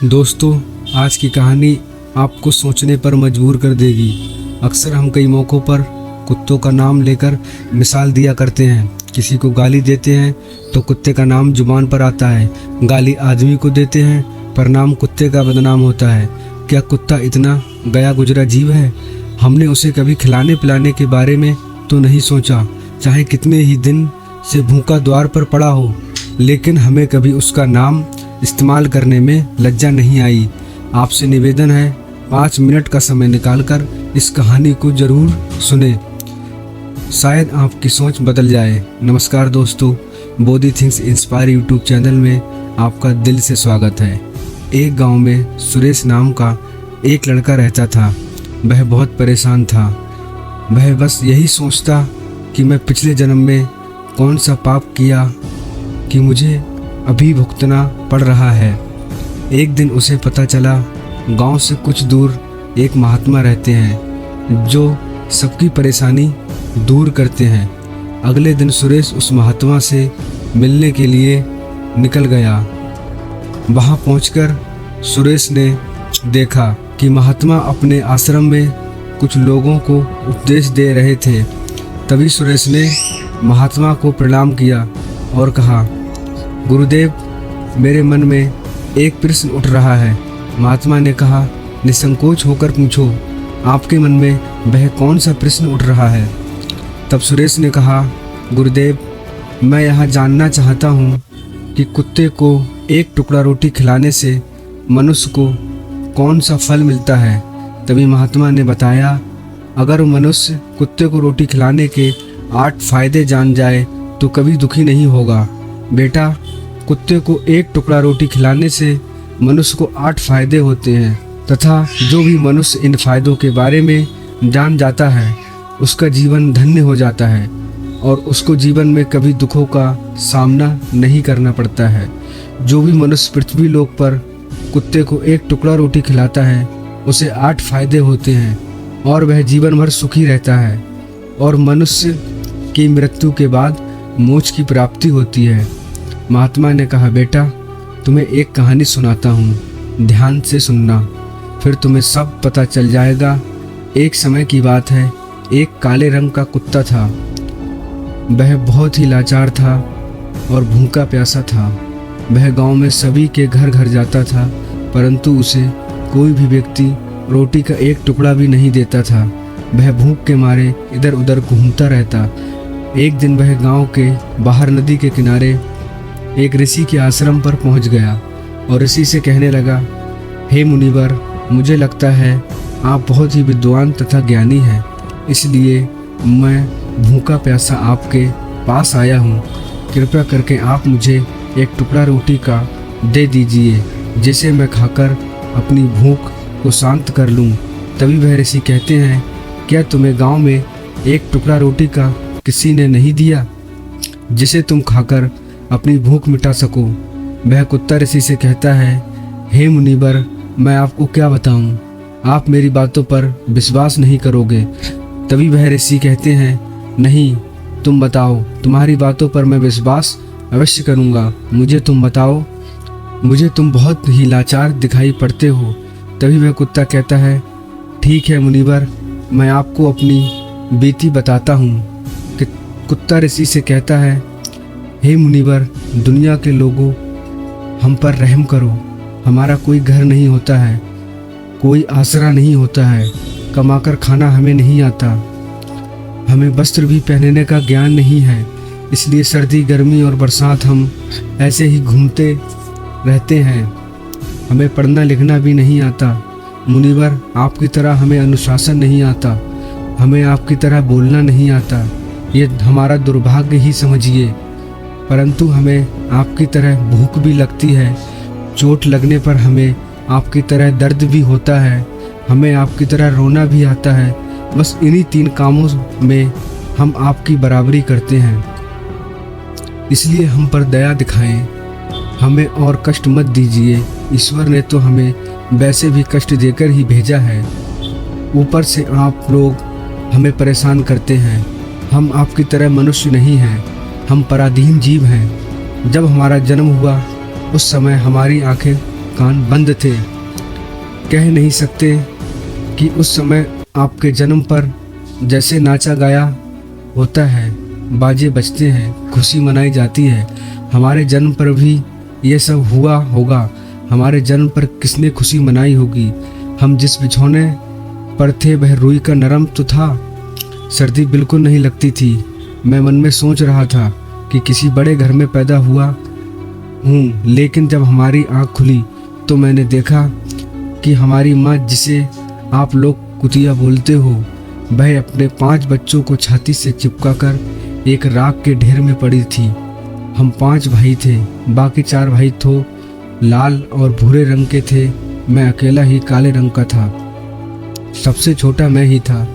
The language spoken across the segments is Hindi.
दोस्तों, आज की कहानी आपको सोचने पर मजबूर कर देगी। अक्सर हम कई मौक़ों पर कुत्तों का नाम लेकर मिसाल दिया करते हैं। किसी को गाली देते हैं तो कुत्ते का नाम जुबान पर आता है। गाली आदमी को देते हैं पर नाम कुत्ते का बदनाम होता है। क्या कुत्ता इतना गया गुजरा जीव है? हमने उसे कभी खिलाने पिलाने के बारे में तो नहीं सोचा, चाहे कितने ही दिन से भूखा द्वार पर पड़ा हो, लेकिन हमें कभी उसका नाम इस्तेमाल करने में लज्जा नहीं आई। आपसे निवेदन है, 5 मिनट का समय निकालकर इस कहानी को ज़रूर सुने, शायद आपकी सोच बदल जाए। नमस्कार दोस्तों, Bodhi things inspire YouTube channel में आपका दिल से स्वागत है। एक गांव में सुरेश नाम का एक लड़का रहता था। वह बहुत परेशान था। वह बस यही सोचता कि मैं पिछले जन्म में कौन सा पाप किया कि मुझे अभी भुगतना पड़ रहा है। एक दिन उसे पता चला, गांव से कुछ दूर एक महात्मा रहते हैं जो सबकी परेशानी दूर करते हैं। अगले दिन सुरेश उस महात्मा से मिलने के लिए निकल गया। वहां पहुंचकर सुरेश ने देखा कि महात्मा अपने आश्रम में कुछ लोगों को उपदेश दे रहे थे। तभी सुरेश ने महात्मा को प्रणाम किया और कहा, गुरुदेव, मेरे मन में एक प्रश्न उठ रहा है। महात्मा ने कहा, निसंकोच होकर पूछो, आपके मन में वह कौन सा प्रश्न उठ रहा है? तब सुरेश ने कहा, गुरुदेव, मैं यह जानना चाहता हूँ कि कुत्ते को एक टुकड़ा रोटी खिलाने से मनुष्य को कौन सा फल मिलता है? तभी महात्मा ने बताया, अगर मनुष्य कुत्ते को रोटी खिलाने के 8 फायदे जान जाए तो कभी दुखी नहीं होगा। बेटा, कुत्ते को एक टुकड़ा रोटी खिलाने से मनुष्य को 8 फायदे होते हैं तथा जो भी मनुष्य इन फायदों के बारे में जान जाता है उसका जीवन धन्य हो जाता है और उसको जीवन में कभी दुखों का सामना नहीं करना पड़ता है। जो भी मनुष्य पृथ्वी लोक पर कुत्ते को एक टुकड़ा रोटी खिलाता है उसे 8 फायदे होते हैं और वह जीवन भर सुखी रहता है और मनुष्य की मृत्यु के बाद मोक्ष की प्राप्ति होती है। महात्मा ने कहा, बेटा, तुम्हें एक कहानी सुनाता हूँ, ध्यान से सुनना, फिर तुम्हें सब पता चल जाएगा। एक समय की बात है, एक काले रंग का कुत्ता था। वह बहुत ही लाचार था और भूखा प्यासा था। वह गांव में सभी के घर घर जाता था, परंतु उसे कोई भी व्यक्ति रोटी का एक टुकड़ा भी नहीं देता था। वह भूख के मारे इधर उधर घूमता रहता। एक दिन वह गांव के बाहर नदी के किनारे एक ऋषि के आश्रम पर पहुंच गया और ऋषि से कहने लगा, हे मुनिवर, मुझे लगता है आप बहुत ही विद्वान तथा ज्ञानी हैं, इसलिए मैं भूखा प्यासा आपके पास आया हूँ। कृपया करके आप मुझे एक टुकड़ा रोटी का दे दीजिए, जिसे मैं खाकर अपनी भूख को शांत कर लूँ। तभी वह ऋषि कहते हैं, क्या तुम्हें गांव में एक टुकड़ा रोटी का किसी ने नहीं दिया जिसे तुम खाकर अपनी भूख मिटा सको? वह कुत्ता ऋषि से कहता है, हे मुनिवर, मैं आपको क्या बताऊं, आप मेरी बातों पर विश्वास नहीं करोगे। तभी वह ऋषि कहते हैं, नहीं, तुम बताओ, तुम्हारी बातों पर मैं विश्वास अवश्य करूंगा। मुझे तुम बताओ, मुझे तुम बहुत ही लाचार दिखाई पड़ते हो। तभी वह कुत्ता कहता है, ठीक है मुनिवर, मैं आपको अपनी बीती बताता हूँ। कि कुत्ता ऋषि से कहता है, हे मुनिवर, दुनिया के लोगों, हम पर रहम करो। हमारा कोई घर नहीं होता है, कोई आसरा नहीं होता है, कमाकर खाना हमें नहीं आता, हमें वस्त्र भी पहनने का ज्ञान नहीं है, इसलिए सर्दी गर्मी और बरसात हम ऐसे ही घूमते रहते हैं। हमें पढ़ना लिखना भी नहीं आता। मुनिवर, आपकी तरह हमें अनुशासन नहीं आता, हमें आपकी तरह बोलना नहीं आता। ये हमारा दुर्भाग्य ही समझिए, परंतु हमें आपकी तरह भूख भी लगती है। चोट लगने पर हमें आपकी तरह दर्द भी होता है, हमें आपकी तरह रोना भी आता है। बस इन्हीं 3 कामों में हम आपकी बराबरी करते हैं, इसलिए हम पर दया दिखाएं, हमें और कष्ट मत दीजिए। ईश्वर ने तो हमें वैसे भी कष्ट देकर ही भेजा है, ऊपर से आप लोग हमें परेशान करते हैं। हम आपकी तरह मनुष्य नहीं हैं, हम पराधीन जीव हैं। जब हमारा जन्म हुआ उस समय हमारी आंखें कान बंद थे। कह नहीं सकते कि उस समय आपके जन्म पर जैसे नाचा गाया होता है, बाजे बजते हैं, खुशी मनाई जाती है, हमारे जन्म पर भी ये सब हुआ होगा। हमारे जन्म पर किसने खुशी मनाई होगी? हम जिस बिछौने पर थे वह रुई का नरम तो था, सर्दी बिल्कुल नहीं लगती थी। मैं मन में सोच रहा था कि किसी बड़े घर में पैदा हुआ हूँ, लेकिन जब हमारी आँख खुली तो मैंने देखा कि हमारी माँ, जिसे आप लोग कुतिया बोलते हो, वह अपने 5 बच्चों को छाती से चिपकाकर एक राख के ढेर में पड़ी थी। हम 5 भाई थे, बाकी 4 भाई तो लाल और भूरे रंग के थे, मैं अकेला ही काले रंग का था। सबसे छोटा मैं ही था,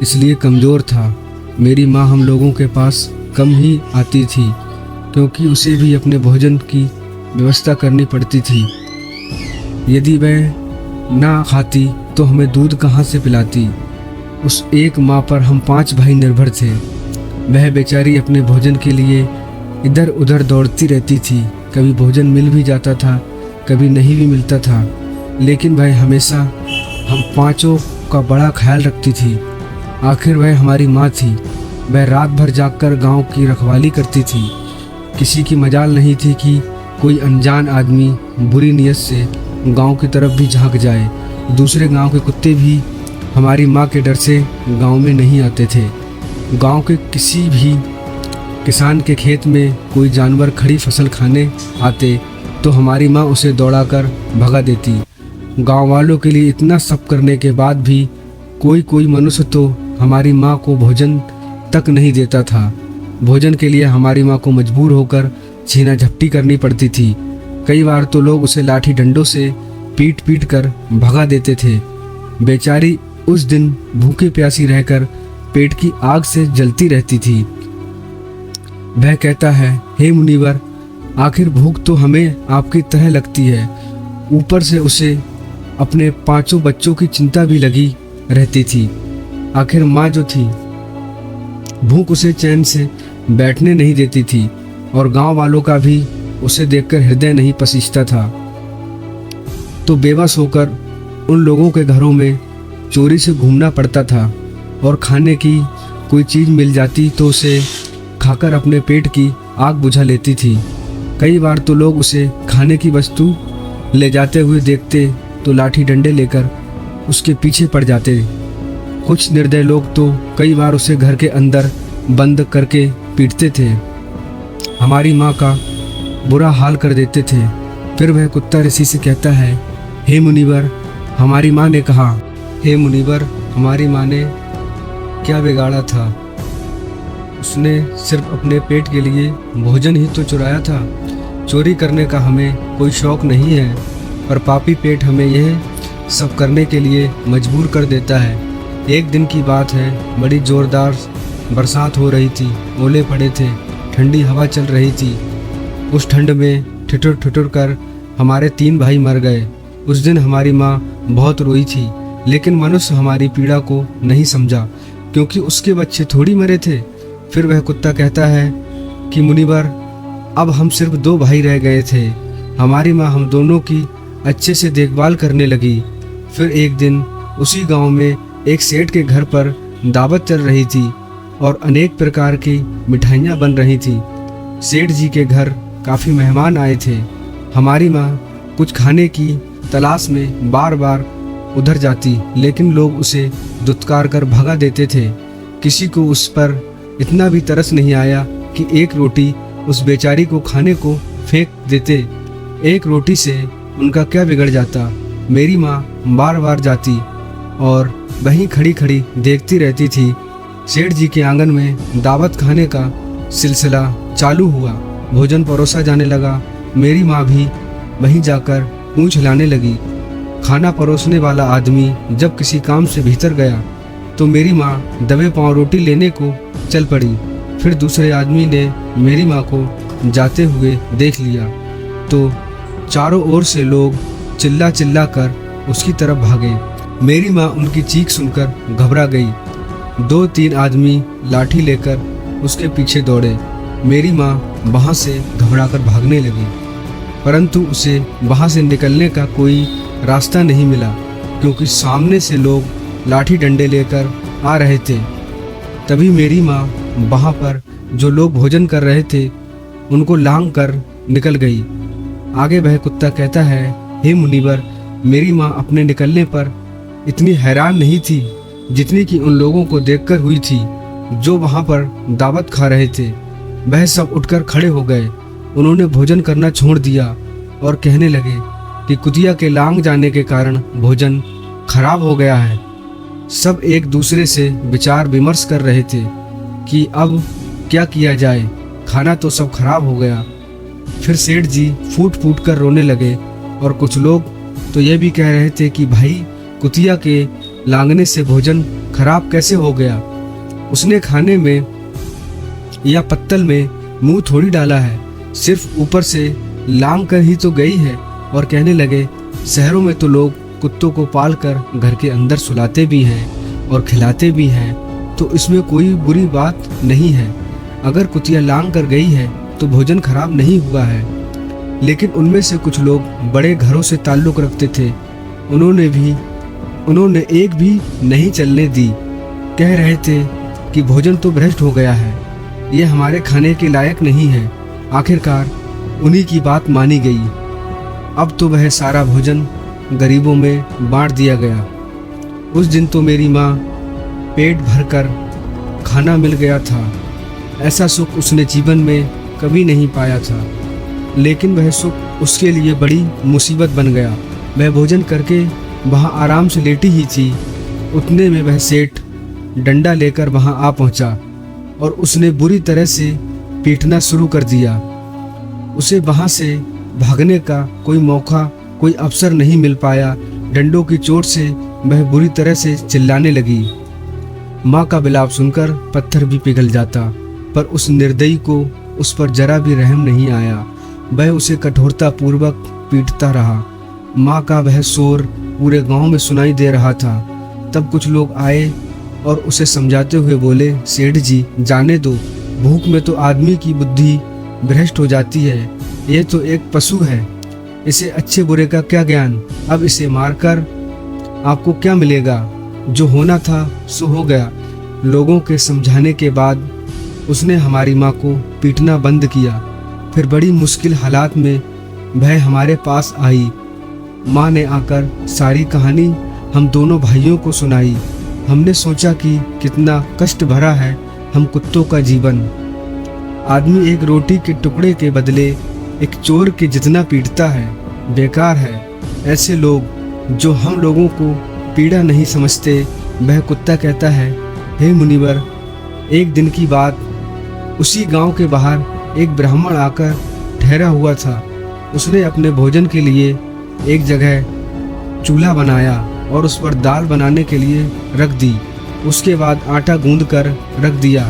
इसलिए कमज़ोर था। मेरी माँ हम लोगों के पास कम ही आती थी, क्योंकि उसे भी अपने भोजन की व्यवस्था करनी पड़ती थी। यदि वह ना खाती तो हमें दूध कहाँ से पिलाती? उस एक माँ पर हम 5 भाई निर्भर थे। वह बेचारी अपने भोजन के लिए इधर उधर दौड़ती रहती थी। कभी भोजन मिल भी जाता था, कभी नहीं भी मिलता था, लेकिन वह हमेशा हम 5 का बड़ा ख्याल रखती थी। आखिर वह हमारी माँ थी। वह रात भर जागकर गांव की रखवाली करती थी। किसी की मजाल नहीं थी कि कोई अनजान आदमी बुरी नीयत से गांव की तरफ भी झांक जाए। दूसरे गांव के कुत्ते भी हमारी माँ के डर से गांव में नहीं आते थे। गांव के किसी भी किसान के खेत में कोई जानवर खड़ी फसल खाने आते तो हमारी माँ उसे दौड़ाकर भगा देती। गांव वालों के लिए इतना सब करने के बाद भी कोई मनुष्य तो हमारी माँ को भोजन तक नहीं देता था। भोजन के लिए हमारी माँ को मजबूर होकर छीना झपटी करनी पड़ती थी। कई बार तो लोग उसे लाठी डंडों से पीट कर भगा देते थे। बेचारी उस दिन भूखे प्यासी रहकर पेट की आग से जलती रहती थी। वह कहता है, हे मुनिवर, आखिर भूख तो हमें आपकी तरह लगती है। ऊपर से उसे अपने 5 बच्चों की चिंता भी लगी रहती थी। आखिर माँ जो थी, भूख उसे चैन से बैठने नहीं देती थी और गांव वालों का भी उसे देखकर हृदय नहीं पसीजता था। तो बेबस होकर उन लोगों के घरों में चोरी से घूमना पड़ता था और खाने की कोई चीज़ मिल जाती तो उसे खाकर अपने पेट की आग बुझा लेती थी। कई बार तो लोग उसे खाने की वस्तु ले जाते हुए देखते तो लाठी डंडे लेकर उसके पीछे पड़ जाते। कुछ निर्दय लोग तो कई बार उसे घर के अंदर बंद करके पीटते थे, हमारी माँ का बुरा हाल कर देते थे। फिर वह कुत्ता ऋषि से कहता है, हे मुनिवर, हमारी माँ ने कहा, हे मुनिवर, हमारी माँ ने क्या बिगाड़ा था? उसने सिर्फ अपने पेट के लिए भोजन ही तो चुराया था। चोरी करने का हमें कोई शौक नहीं है, पर पापी पेट हमें यह सब करने के लिए मजबूर कर देता है। एक दिन की बात है, बड़ी ज़ोरदार बरसात हो रही थी, ओले पड़े थे, ठंडी हवा चल रही थी। उस ठंड में ठिठुर ठिठुर कर हमारे 3 भाई मर गए। उस दिन हमारी माँ बहुत रोई थी, लेकिन मनुष्य हमारी पीड़ा को नहीं समझा, क्योंकि उसके बच्चे थोड़ी मरे थे। फिर वह कुत्ता कहता है कि मुनिवर, अब हम सिर्फ 2 भाई रह गए थे। हमारी माँ हम दोनों की अच्छे से देखभाल करने लगी। फिर एक दिन उसी गांव में एक सेठ के घर पर दावत चल रही थी और अनेक प्रकार की मिठाइयाँ बन रही थी। सेठ जी के घर काफ़ी मेहमान आए थे। हमारी माँ कुछ खाने की तलाश में बार बार उधर जाती, लेकिन लोग उसे दुत्कार कर भगा देते थे। किसी को उस पर इतना भी तरस नहीं आया कि एक रोटी उस बेचारी को खाने को फेंक देते। एक रोटी से उनका क्या बिगड़ जाता? मेरी माँ बार बार जाती और वहीं खड़ी खड़ी देखती रहती थी। सेठ जी के आंगन में दावत खाने का सिलसिला चालू हुआ। भोजन परोसा जाने लगा। मेरी माँ भी वहीं जाकर पूंछ हिलाने लगी। खाना परोसने वाला आदमी जब किसी काम से भीतर गया तो मेरी माँ दबे पांव रोटी लेने को चल पड़ी। फिर दूसरे आदमी ने मेरी माँ को जाते हुए देख लिया तो चारों ओर से लोग चिल्ला चिल्ला कर उसकी तरफ भागे। मेरी माँ उनकी चीख सुनकर घबरा गई। 2-3 आदमी लाठी लेकर उसके पीछे दौड़े। मेरी माँ वहाँ से घबराकर भागने लगी। परंतु उसे वहाँ से निकलने का कोई रास्ता नहीं मिला, क्योंकि सामने से लोग लाठी डंडे लेकर आ रहे थे। तभी मेरी माँ वहाँ पर जो लोग भोजन कर रहे थे उनको लांघ कर निकल गई। आगे वह कुत्ता कहता है, हे मुनिवर, मेरी माँ अपने निकलने पर इतनी हैरान नहीं थी जितनी कि उन लोगों को देखकर हुई थी जो वहाँ पर दावत खा रहे थे। वह सब उठकर खड़े हो गए। उन्होंने भोजन करना छोड़ दिया और कहने लगे कि कुतिया के लांघ जाने के कारण भोजन खराब हो गया है। सब एक दूसरे से विचार विमर्श कर रहे थे कि अब क्या किया जाए, खाना तो सब खराब हो गया। फिर सेठ जी फूट फूट कर रोने लगे और कुछ लोग तो यह भी कह रहे थे कि भाई, कुतिया के लांघने से भोजन खराब कैसे हो गया? उसने खाने में या पत्तल में मुंह थोड़ी डाला है, सिर्फ ऊपर से लांघ कर ही तो गई है। और कहने लगे, शहरों में तो लोग कुत्तों को पाल कर घर के अंदर सुलाते भी हैं और खिलाते भी हैं, तो इसमें कोई बुरी बात नहीं है। अगर कुतिया लांघ कर गई है तो भोजन खराब नहीं हुआ है। लेकिन उनमें से कुछ लोग बड़े घरों से ताल्लुक़ रखते थे, उन्होंने एक भी नहीं चलने दी। कह रहे थे कि भोजन तो भ्रष्ट हो गया है, ये हमारे खाने के लायक नहीं है। आखिरकार उन्हीं की बात मानी गई। अब तो वह सारा भोजन गरीबों में बांट दिया गया। उस दिन तो मेरी माँ पेट भरकर खाना मिल गया था। ऐसा सुख उसने जीवन में कभी नहीं पाया था, लेकिन वह सुख उसके लिए बड़ी मुसीबत बन गया। वह भोजन करके वहाँ आराम से लेटी ही थी, उतने में वह सेठ डंडा लेकर वहाँ आ पहुँचा और उसने बुरी तरह से पीटना शुरू कर दिया। उसे वहाँ से भागने का कोई मौका, कोई अवसर नहीं मिल पाया। डंडों की चोट से वह बुरी तरह से चिल्लाने लगी। माँ का विलाप सुनकर पत्थर भी पिघल जाता, पर उस निर्दयी को उस पर जरा भी रहम नहीं आया। वह उसे कठोरता पूर्वक पीटता रहा। माँ का वह शोर पूरे गांव में सुनाई दे रहा था। तब कुछ लोग आए और उसे समझाते हुए बोले, सेठ जी, जाने दो, भूख में तो आदमी की बुद्धि भ्रष्ट हो जाती है। ये तो एक पशु है, इसे अच्छे बुरे का क्या ज्ञान? अब इसे मारकर आपको क्या मिलेगा? जो होना था सो हो गया। लोगों के समझाने के बाद उसने हमारी माँ को पीटना बंद किया। फिर बड़ी मुश्किल हालात में वह हमारे पास आई। माँ ने आकर सारी कहानी हम दोनों भाइयों को सुनाई। हमने सोचा कि कितना कष्ट भरा है हम कुत्तों का जीवन। आदमी एक रोटी के टुकड़े के बदले एक चोर के जितना पीटता है, बेकार है। ऐसे लोग जो हम लोगों को पीड़ा नहीं समझते। वह कुत्ता कहता है, हे मुनिवर, एक दिन की बात, उसी गांव के बाहर एक ब्राह्मण आकर ठहरा हुआ था। उसने अपने भोजन के लिए एक जगह चूल्हा बनाया और उस पर दाल बनाने के लिए रख दी। उसके बाद आटा गूंद कर रख दिया।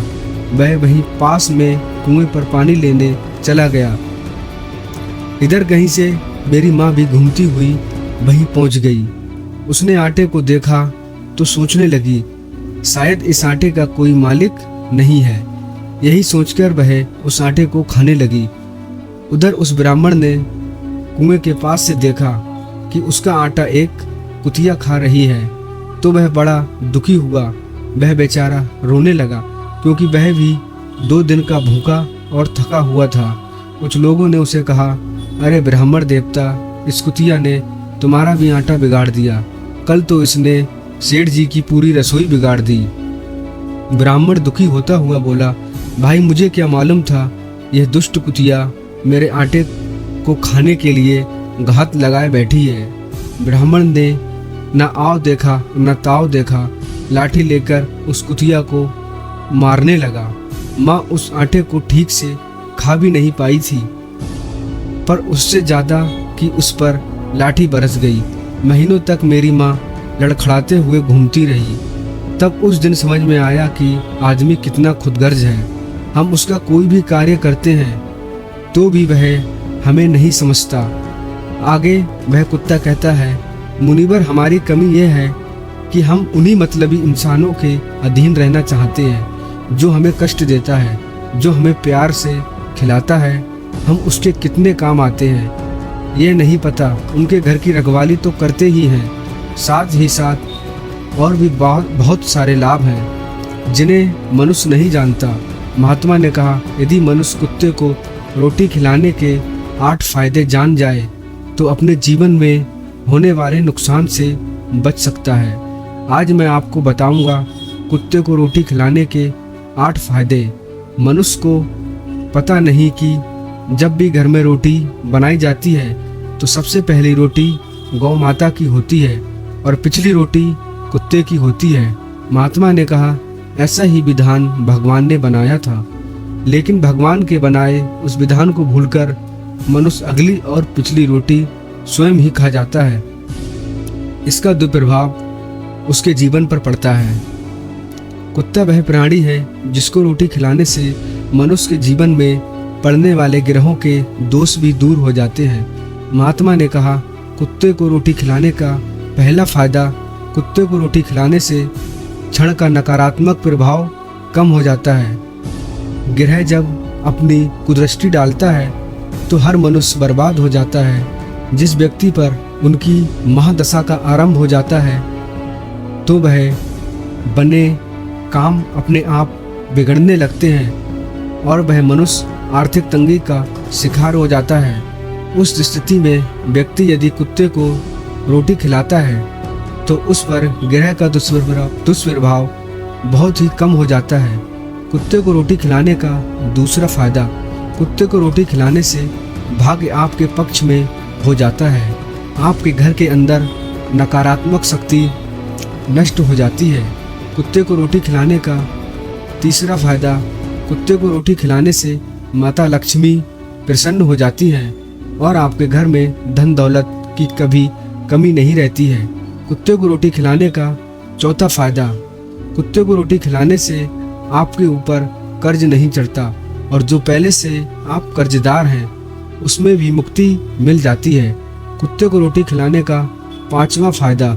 वह वहीं पास में कुएं पर पानी लेने चला गया। इधर कहीं से मेरी माँ भी घूमती हुई वहीं पहुँच गई। उसने आटे को देखा तो सोचने लगी, शायद इस आटे का कोई मालिक नहीं है। यही सोचकर वह उस आटे को खाने लगी। उधर उस ब्राह्मण ने कुएं के पास से देखा कि उसका आटा एक कुतिया खा रही है, तो वह बड़ा दुखी हुआ। वह बेचारा रोने लगा, क्योंकि वह भी 2 दिन का भूखा और थका हुआ था। कुछ लोगों ने उसे कहा, अरे ब्राह्मण देवता, इस कुतिया ने तुम्हारा भी आटा बिगाड़ दिया। कल तो इसने सेठ जी की पूरी रसोई बिगाड़ दी। ब्राह्मण दुखी होता हुआ बोला, भाई, मुझे क्या मालूम था यह दुष्ट कुतिया मेरे आटे को खाने के लिए घात लगाए बैठी है। ब्राह्मण ने न आओ देखा न ताव देखा, लाठी लेकर उस कुतिया को मारने लगा। माँ उस आटे को ठीक से खा भी नहीं पाई थी, पर उससे ज़्यादा कि उस पर लाठी बरस गई। महीनों तक मेरी माँ लड़खड़ाते हुए घूमती रही। तब उस दिन समझ में आया कि आदमी कितना खुदगर्ज है। हम उसका कोई भी कार्य करते हैं तो भी वह हमें नहीं समझता। आगे वह कुत्ता कहता है, मुनिवर, हमारी कमी यह है कि हम उन्हीं मतलबी इंसानों के अधीन रहना चाहते हैं जो हमें कष्ट देता है, जो हमें प्यार से खिलाता है। हम उसके कितने काम आते हैं, ये नहीं पता उनके घर की रखवाली तो करते ही हैं, साथ ही साथ और भी बहुत सारे लाभ हैं जिन्हें मनुष्य नहीं जानता। महात्मा ने कहा, यदि मनुष्य कुत्ते को रोटी खिलाने के 8 फायदे जान जाए तो अपने जीवन में होने वाले नुकसान से बच सकता है। आज मैं आपको बताऊंगा कुत्ते को रोटी खिलाने के 8 फायदे। मनुष्य को पता नहीं कि जब भी घर में रोटी बनाई जाती है तो सबसे पहली रोटी गौ माता की होती है और पिछली रोटी कुत्ते की होती है। महात्मा ने कहा, ऐसा ही विधान भगवान ने बनाया था, लेकिन भगवान के बनाए उस विधान को भूलकर मनुष्य अगली और पिछली रोटी स्वयं ही खा जाता है। इसका दुष्प्रभाव उसके जीवन पर पड़ता है। कुत्ता वह प्राणी है जिसको रोटी खिलाने से मनुष्य के जीवन में पड़ने वाले ग्रहों के दोष भी दूर हो जाते हैं। महात्मा ने कहा, कुत्ते को रोटी खिलाने का पहला फायदा, कुत्ते को रोटी खिलाने से क्षण का नकारात्मक प्रभाव कम हो जाता है। ग्रह जब अपनी कुदृष्टि डालता है तो हर मनुष्य बर्बाद हो जाता है। जिस व्यक्ति पर उनकी महादशा का आरंभ हो जाता है तो वह बने काम अपने आप बिगड़ने लगते हैं और वह मनुष्य आर्थिक तंगी का शिकार हो जाता है। उस स्थिति में व्यक्ति यदि कुत्ते को रोटी खिलाता है तो उस पर ग्रह का दुष्प्रभाव बहुत ही कम हो जाता है। कुत्ते को रोटी खिलाने का दूसरा फायदा, कुत्ते को रोटी खिलाने से भाग्य आपके पक्ष में हो जाता है। आपके घर के अंदर नकारात्मक शक्ति नष्ट हो जाती है। कुत्ते को रोटी खिलाने का तीसरा फायदा, कुत्ते को रोटी खिलाने से माता लक्ष्मी प्रसन्न हो जाती है और आपके घर में धन दौलत की कभी कमी नहीं रहती है। कुत्ते को रोटी खिलाने का चौथा फायदा, कुत्ते को रोटी खिलाने से आपके ऊपर कर्ज नहीं चढ़ता और जो पहले से आप कर्जदार हैं उसमें भी मुक्ति मिल जाती है। कुत्ते को रोटी खिलाने का पांचवा फायदा,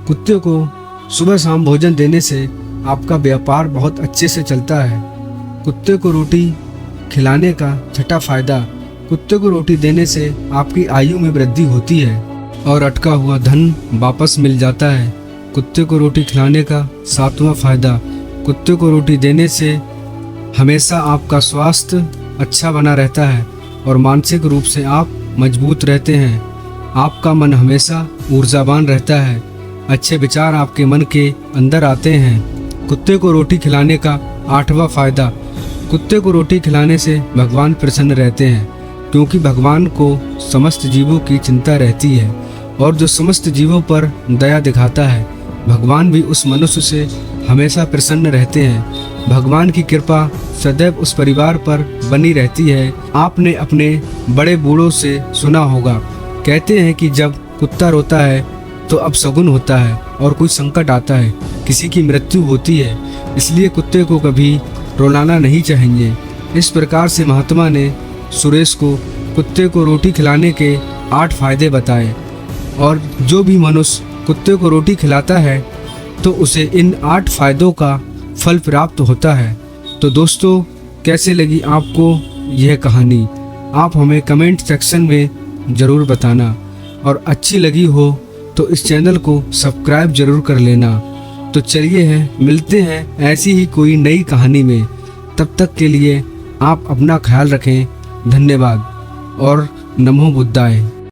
कुत्ते को सुबह शाम भोजन देने से आपका व्यापार बहुत अच्छे से चलता है। कुत्ते को रोटी खिलाने का छठा फायदा, कुत्ते को रोटी देने से आपकी आयु में वृद्धि होती है और अटका हुआ धन वापस मिल जाता है। कुत्ते को रोटी खिलाने का सातवां फायदा, कुत्ते को रोटी देने से हमेशा आपका स्वास्थ्य अच्छा बना रहता है और मानसिक रूप से आप मजबूत रहते हैं। आपका मन हमेशा ऊर्जावान रहता है, अच्छे विचार आपके मन के अंदर आते हैं। कुत्ते को रोटी खिलाने का आठवां फायदा, कुत्ते को रोटी खिलाने से भगवान प्रसन्न रहते हैं क्योंकि भगवान को समस्त जीवों की चिंता रहती है और जो समस्त जीवों पर दया दिखाता है भगवान भी उस मनुष्य से हमेशा प्रसन्न रहते हैं। भगवान की कृपा सदैव उस परिवार पर बनी रहती है। आपने अपने बड़े बूढ़ों से सुना होगा, कहते हैं कि जब कुत्ता रोता है तो अपशगुन होता है और कोई संकट आता है, किसी की मृत्यु होती है, इसलिए कुत्ते को कभी रुलाना नहीं चाहिए। इस प्रकार से महात्मा ने सुरेश को कुत्ते को रोटी खिलाने के 8 फायदे बताए और जो भी मनुष्य कुत्ते को रोटी खिलाता है तो उसे इन 8 फायदों का फल प्राप्त होता है। तो दोस्तों, कैसे लगी आपको यह कहानी? आप हमें कमेंट सेक्शन में ज़रूर बताना और अच्छी लगी हो तो इस चैनल को सब्सक्राइब जरूर कर लेना। तो चलिए मिलते हैं ऐसी ही कोई नई कहानी में। तब तक के लिए आप अपना ख्याल रखें। धन्यवाद और नमो बुद्धाय।